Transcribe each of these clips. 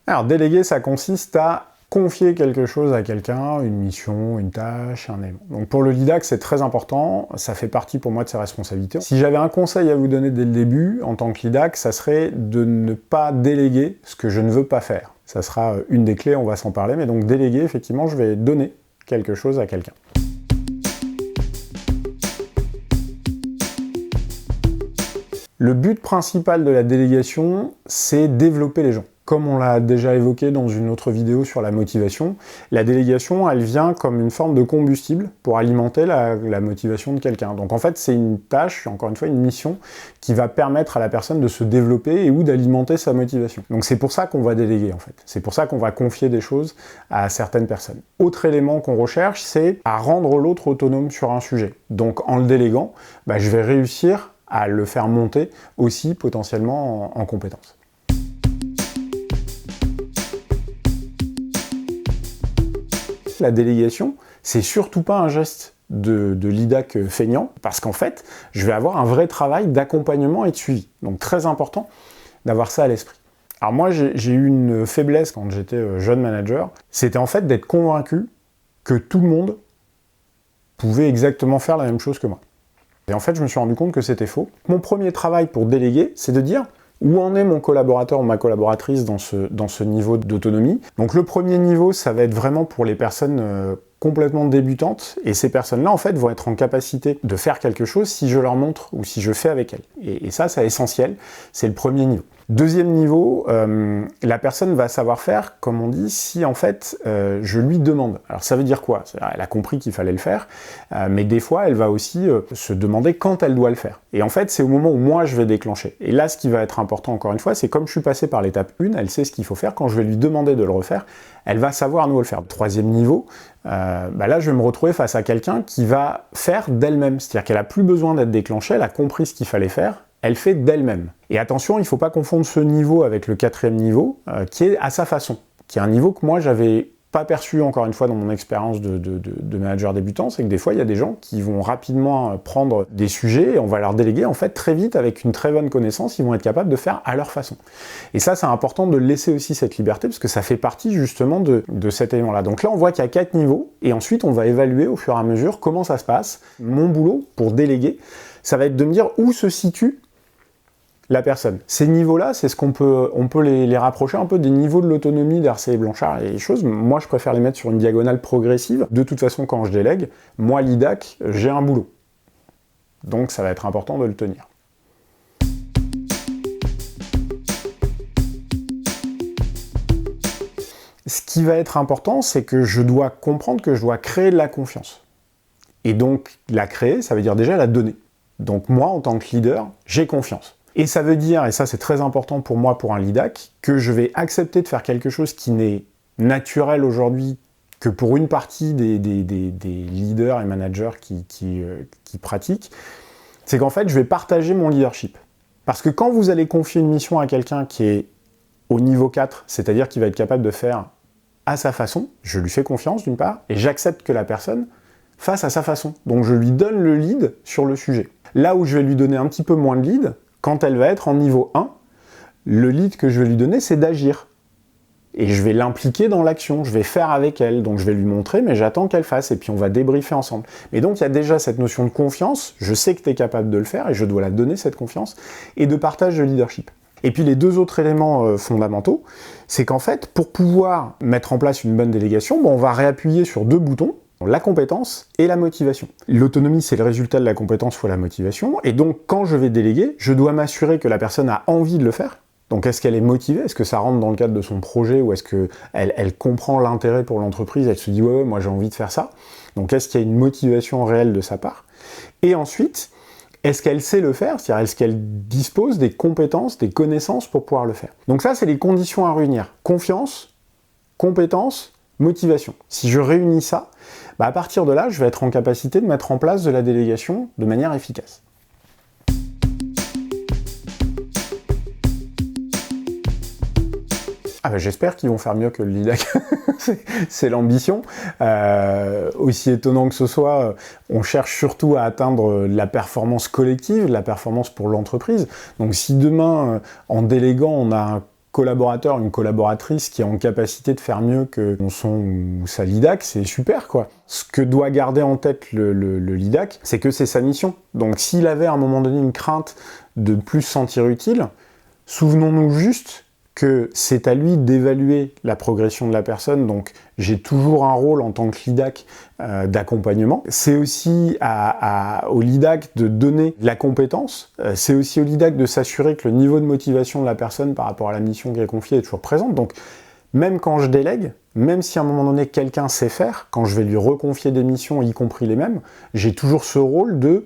Alors, déléguer, ça consiste à confier quelque chose à quelqu'un, une mission, une tâche, un élément. Donc pour le LIDAC, c'est très important, ça fait partie pour moi de ses responsabilités. Si j'avais un conseil à vous donner dès le début, en tant que LIDAC, ça serait de ne pas déléguer ce que je ne veux pas faire. Ça sera une des clés, on va s'en parler, mais donc déléguer, effectivement, je vais donner quelque chose à quelqu'un. Le but principal de la délégation, c'est développer les gens. Comme on l'a déjà évoqué dans une autre vidéo sur la motivation, la délégation, elle vient comme une forme de combustible pour alimenter la motivation de quelqu'un. Donc en fait, c'est une tâche, encore une fois, une mission qui va permettre à la personne de se développer et ou d'alimenter sa motivation. Donc c'est pour ça qu'on va déléguer, en fait. C'est pour ça qu'on va confier des choses à certaines personnes. Autre élément qu'on recherche, c'est à rendre l'autre autonome sur un sujet. Donc en le déléguant, je vais réussir à le faire monter aussi potentiellement en compétences. La délégation, c'est surtout pas un geste de LIDAC feignant, parce qu'en fait, je vais avoir un vrai travail d'accompagnement et de suivi. Donc très important d'avoir ça à l'esprit. Alors moi, j'ai eu une faiblesse quand j'étais jeune manager, c'était en fait d'être convaincu que tout le monde pouvait exactement faire la même chose que moi. Et en fait, je me suis rendu compte que c'était faux. Mon premier travail pour déléguer, c'est de dire où en est mon collaborateur ou ma collaboratrice dans ce niveau d'autonomie. Donc le premier niveau, ça va être vraiment pour les personnes complètement débutantes, et ces personnes-là, en fait, vont être en capacité de faire quelque chose si je leur montre ou si je fais avec elles. Et ça, c'est essentiel, c'est le premier niveau. Deuxième niveau, la personne va savoir faire, comme on dit, si en fait je lui demande. Alors ça veut dire quoi? Elle a compris qu'il fallait le faire, mais des fois elle va aussi se demander quand elle doit le faire. Et en fait c'est au moment où moi je vais déclencher. Et là ce qui va être important encore une fois, c'est comme je suis passé par l'étape 1, elle sait ce qu'il faut faire, quand je vais lui demander de le refaire, elle va savoir à nouveau le faire. Troisième niveau, là je vais me retrouver face à quelqu'un qui va faire d'elle-même, c'est-à-dire qu'elle a plus besoin d'être déclenchée, elle a compris ce qu'il fallait faire, elle fait d'elle-même. Et attention, il ne faut pas confondre ce niveau avec le quatrième niveau, qui est à sa façon, qui est un niveau que moi j'avais pas perçu encore une fois dans mon expérience de manager débutant, c'est que des fois il y a des gens qui vont rapidement prendre des sujets et on va leur déléguer en fait très vite avec une très bonne connaissance, ils vont être capables de faire à leur façon. Et ça c'est important de laisser aussi cette liberté parce que ça fait partie justement de cet élément-là. Donc là on voit qu'il y a 4 niveaux et ensuite on va évaluer au fur et à mesure comment ça se passe. Mon boulot pour déléguer, ça va être de me dire où se situe la personne. Ces niveaux-là, c'est ce qu'on peut les rapprocher un peu des niveaux de l'autonomie d'Arcet et Blanchard et choses. Moi, je préfère les mettre sur une diagonale progressive. De toute façon, quand je délègue, moi, l'IDAC, j'ai un boulot. Donc, ça va être important de le tenir. Ce qui va être important, c'est que je dois comprendre que je dois créer de la confiance. Et donc, la créer, ça veut dire déjà la donner. Donc, moi, en tant que leader, j'ai confiance. Et ça veut dire, et ça c'est très important pour moi pour un LIDAC, que je vais accepter de faire quelque chose qui n'est naturel aujourd'hui que pour une partie des leaders et managers qui pratiquent, c'est qu'en fait je vais partager mon leadership. Parce que quand vous allez confier une mission à quelqu'un qui est au niveau 4, c'est-à-dire qu'il va être capable de faire à sa façon, je lui fais confiance d'une part, et j'accepte que la personne fasse à sa façon. Donc je lui donne le lead sur le sujet. Là où je vais lui donner un petit peu moins de lead, quand elle va être en niveau 1, le lead que je vais lui donner, c'est d'agir. Et je vais l'impliquer dans l'action, je vais faire avec elle, donc je vais lui montrer, mais j'attends qu'elle fasse, et puis on va débriefer ensemble. Et donc il y a déjà cette notion de confiance, je sais que tu es capable de le faire, et je dois la donner cette confiance, et de partage de leadership. Et puis les deux autres éléments fondamentaux, c'est qu'en fait, pour pouvoir mettre en place une bonne délégation, on va réappuyer sur 2 boutons, la compétence et la motivation. L'autonomie, c'est le résultat de la compétence fois la motivation, et donc quand je vais déléguer, je dois m'assurer que la personne a envie de le faire. Donc est-ce qu'elle est motivée? Est-ce que ça rentre dans le cadre de son projet? Ou est-ce qu'elle comprend l'intérêt pour l'entreprise? Elle se dit ouais, moi j'ai envie de faire ça. Donc est-ce qu'il y a une motivation réelle de sa part? Et ensuite, est-ce qu'elle sait le faire? C'est-à-dire est-ce qu'elle dispose des compétences, des connaissances pour pouvoir le faire? Donc ça, c'est les conditions à réunir. Confiance, compétence, motivation. Si je réunis ça, à partir de là, je vais être en capacité de mettre en place de la délégation de manière efficace. J'espère qu'ils vont faire mieux que le LIDAC, c'est l'ambition. Aussi étonnant que ce soit, on cherche surtout à atteindre la performance collective, la performance pour l'entreprise. Donc si demain, en déléguant, on a un collaborateur, une collaboratrice qui est en capacité de faire mieux que son ou sa LIDAC, c'est super, quoi. Ce que doit garder en tête le LIDAC, c'est que c'est sa mission. Donc s'il avait à un moment donné une crainte de plus se sentir utile, souvenons-nous juste que c'est à lui d'évaluer la progression de la personne, donc j'ai toujours un rôle en tant que LIDAC d'accompagnement. C'est aussi au LIDAC de donner la compétence, c'est aussi au LIDAC de s'assurer que le niveau de motivation de la personne par rapport à la mission qui est confiée est toujours présente. Donc même quand je délègue, même si à un moment donné quelqu'un sait faire, quand je vais lui reconfier des missions, y compris les mêmes, j'ai toujours ce rôle de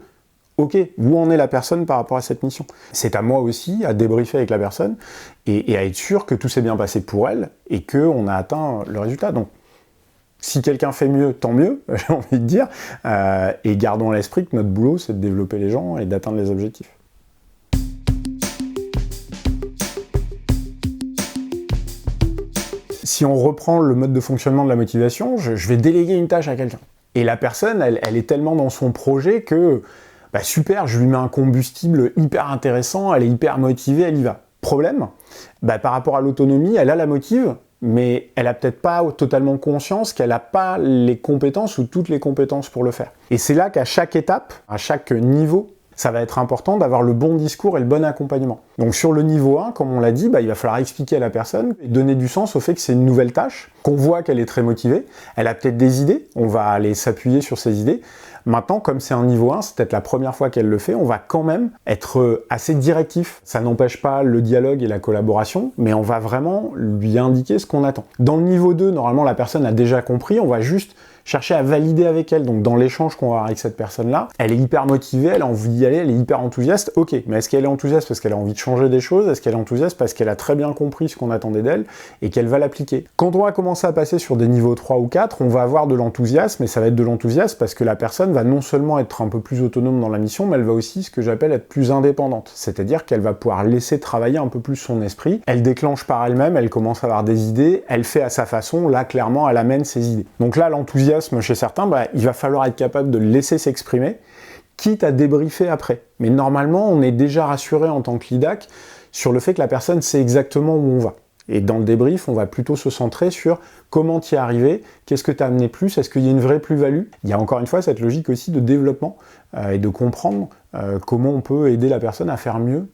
ok, où en est la personne par rapport à cette mission? C'est à moi aussi à débriefer avec la personne et à être sûr que tout s'est bien passé pour elle et qu'on a atteint le résultat. Donc, si quelqu'un fait mieux, tant mieux, j'ai envie de dire. Et gardons à l'esprit que notre boulot, c'est de développer les gens et d'atteindre les objectifs. Si on reprend le mode de fonctionnement de la motivation, je vais déléguer une tâche à quelqu'un. Et la personne, elle est tellement dans son projet que bah super, je lui mets un combustible hyper intéressant, elle est hyper motivée, elle y va. Problème, par rapport à l'autonomie, elle a la motive, mais elle a peut-être pas totalement conscience qu'elle n'a pas les compétences ou toutes les compétences pour le faire. Et c'est là qu'à chaque étape, à chaque niveau, ça va être important d'avoir le bon discours et le bon accompagnement. Donc sur le niveau 1, comme on l'a dit, il va falloir expliquer à la personne et donner du sens au fait que c'est une nouvelle tâche, qu'on voit qu'elle est très motivée, elle a peut-être des idées, on va aller s'appuyer sur ses idées. Maintenant, comme c'est un niveau 1, c'est peut-être la première fois qu'elle le fait, on va quand même être assez directif. Ça n'empêche pas le dialogue et la collaboration, mais on va vraiment lui indiquer ce qu'on attend. Dans le niveau 2, normalement, la personne a déjà compris, on va juste chercher à valider avec elle. Donc dans l'échange qu'on va avoir avec cette personne-là, elle est hyper motivée, elle a envie d'y aller, elle est hyper enthousiaste. Ok, mais est-ce qu'elle est enthousiaste parce qu'elle a envie de changer des choses? Est-ce qu'elle est enthousiaste parce qu'elle a très bien compris ce qu'on attendait d'elle et qu'elle va l'appliquer? Quand on va commencer à passer sur des niveaux 3 ou 4, on va avoir de l'enthousiasme, et ça va être de l'enthousiasme parce que la personne va non seulement être un peu plus autonome dans la mission, mais elle va aussi, ce que j'appelle, être plus indépendante. C'est-à-dire qu'elle va pouvoir laisser travailler un peu plus son esprit, elle déclenche par elle-même, elle commence à avoir des idées, elle fait à sa façon, là clairement elle amène ses idées. Donc là l'enthousiasme chez certains, il va falloir être capable de le laisser s'exprimer, quitte à débriefer après. Mais normalement, on est déjà rassuré en tant que LIDAC sur le fait que la personne sait exactement où on va. Et dans le débrief, on va plutôt se centrer sur comment t'y es arrivé, qu'est-ce que t'as amené plus, est-ce qu'il y a une vraie plus-value? Il y a encore une fois cette logique aussi de développement et de comprendre comment on peut aider la personne à faire mieux,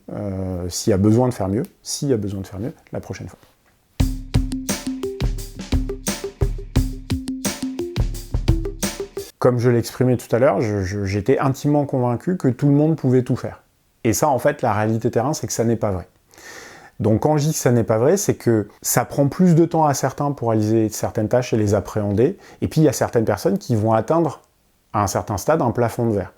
s'il y a besoin de faire mieux, la prochaine fois. Comme je l'exprimais tout à l'heure, j'étais intimement convaincu que tout le monde pouvait tout faire. Et ça, en fait, la réalité terrain, c'est que ça n'est pas vrai. Donc quand je dis que ça n'est pas vrai, c'est que ça prend plus de temps à certains pour réaliser certaines tâches et les appréhender, et puis il y a certaines personnes qui vont atteindre à un certain stade un plafond de verre.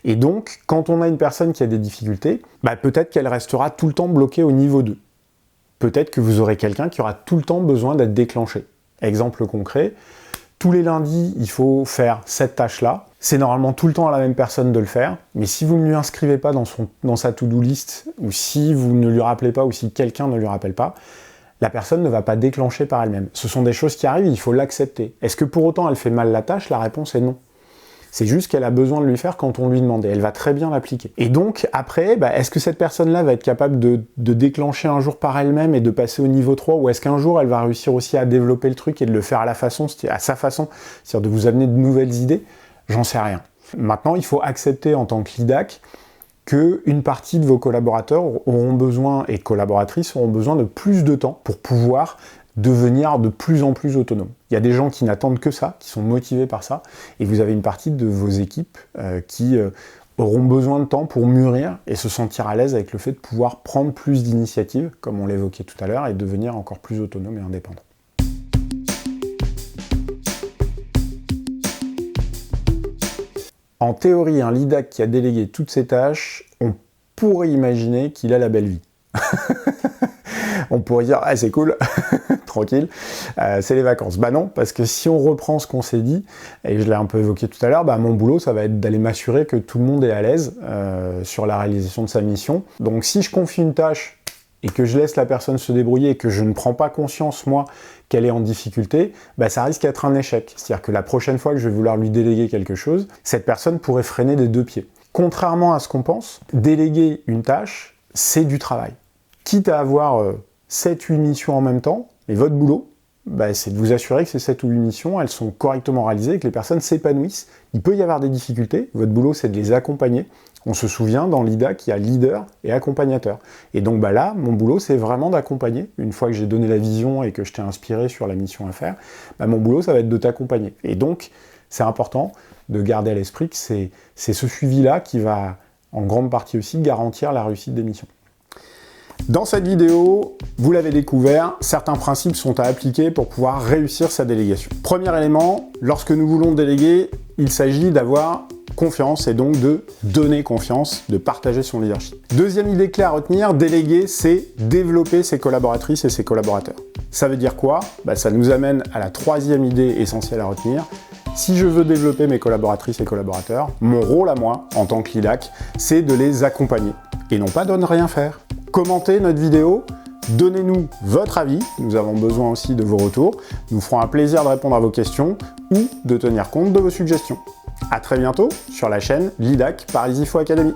Et donc, quand on a une personne qui a des difficultés, peut-être qu'elle restera tout le temps bloquée au niveau 2. Peut-être que vous aurez quelqu'un qui aura tout le temps besoin d'être déclenché. Exemple concret, tous les lundis, il faut faire cette tâche-là. C'est normalement tout le temps à la même personne de le faire, mais si vous ne lui inscrivez pas dans sa to-do list, ou si vous ne lui rappelez pas, ou si quelqu'un ne lui rappelle pas, la personne ne va pas déclencher par elle-même. Ce sont des choses qui arrivent, il faut l'accepter. Est-ce que pour autant elle fait mal la tâche? La réponse est non. C'est juste qu'elle a besoin de lui faire quand on lui demande, et elle va très bien l'appliquer. Et donc, après, est-ce que cette personne-là va être capable de déclencher un jour par elle-même et de passer au niveau 3, ou est-ce qu'un jour elle va réussir aussi à développer le truc et de le faire à sa façon, c'est-à-dire de vous amener de nouvelles idées? J'en sais rien. Maintenant, il faut accepter en tant que LIDAC qu'une partie de vos collaborateurs auront besoin, et collaboratrices auront besoin de plus de temps pour pouvoir devenir de plus en plus autonome. Il y a des gens qui n'attendent que ça, qui sont motivés par ça, et vous avez une partie de vos équipes qui auront besoin de temps pour mûrir et se sentir à l'aise avec le fait de pouvoir prendre plus d'initiatives, comme on l'évoquait tout à l'heure, et devenir encore plus autonome et indépendant. En théorie, un LIDAC qui a délégué toutes ses tâches, on pourrait imaginer qu'il a la belle vie. On pourrait dire, ah c'est cool, tranquille, c'est les vacances. Non, parce que si on reprend ce qu'on s'est dit, et je l'ai un peu évoqué tout à l'heure, mon boulot, ça va être d'aller m'assurer que tout le monde est à l'aise sur la réalisation de sa mission. Donc si je confie une tâche et que je laisse la personne se débrouiller et que je ne prends pas conscience, moi, qu'elle est en difficulté, ça risque d'être un échec. C'est-à-dire que la prochaine fois que je vais vouloir lui déléguer quelque chose, cette personne pourrait freiner des 2 pieds. Contrairement à ce qu'on pense, déléguer une tâche, c'est du travail. Quitte à avoir 7-8 missions en même temps, et votre boulot, c'est de vous assurer que ces 7 ou 8 missions, elles sont correctement réalisées, que les personnes s'épanouissent. Il peut y avoir des difficultés, votre boulot c'est de les accompagner. On se souvient dans l'IDA qu'il y a leader et accompagnateur. Et donc là, mon boulot c'est vraiment d'accompagner. Une fois que j'ai donné la vision et que je t'ai inspiré sur la mission à faire, mon boulot ça va être de t'accompagner. Et donc, c'est important de garder à l'esprit que c'est ce suivi-là qui va en grande partie aussi garantir la réussite des missions. Dans cette vidéo, vous l'avez découvert, certains principes sont à appliquer pour pouvoir réussir sa délégation. Premier élément, lorsque nous voulons déléguer, il s'agit d'avoir confiance et donc de donner confiance, de partager son leadership. Deuxième idée clé à retenir, déléguer, c'est développer ses collaboratrices et ses collaborateurs. Ça veut dire quoi? Ça nous amène à la troisième idée essentielle à retenir. Si je veux développer mes collaboratrices et collaborateurs, mon rôle à moi, en tant que LIDAC, c'est de les accompagner et non pas de ne rien faire. Commentez notre vidéo, donnez-nous votre avis, nous avons besoin aussi de vos retours, nous ferons un plaisir de répondre à vos questions ou de tenir compte de vos suggestions. A très bientôt sur la chaîne LIDAC par Easyflow Academy.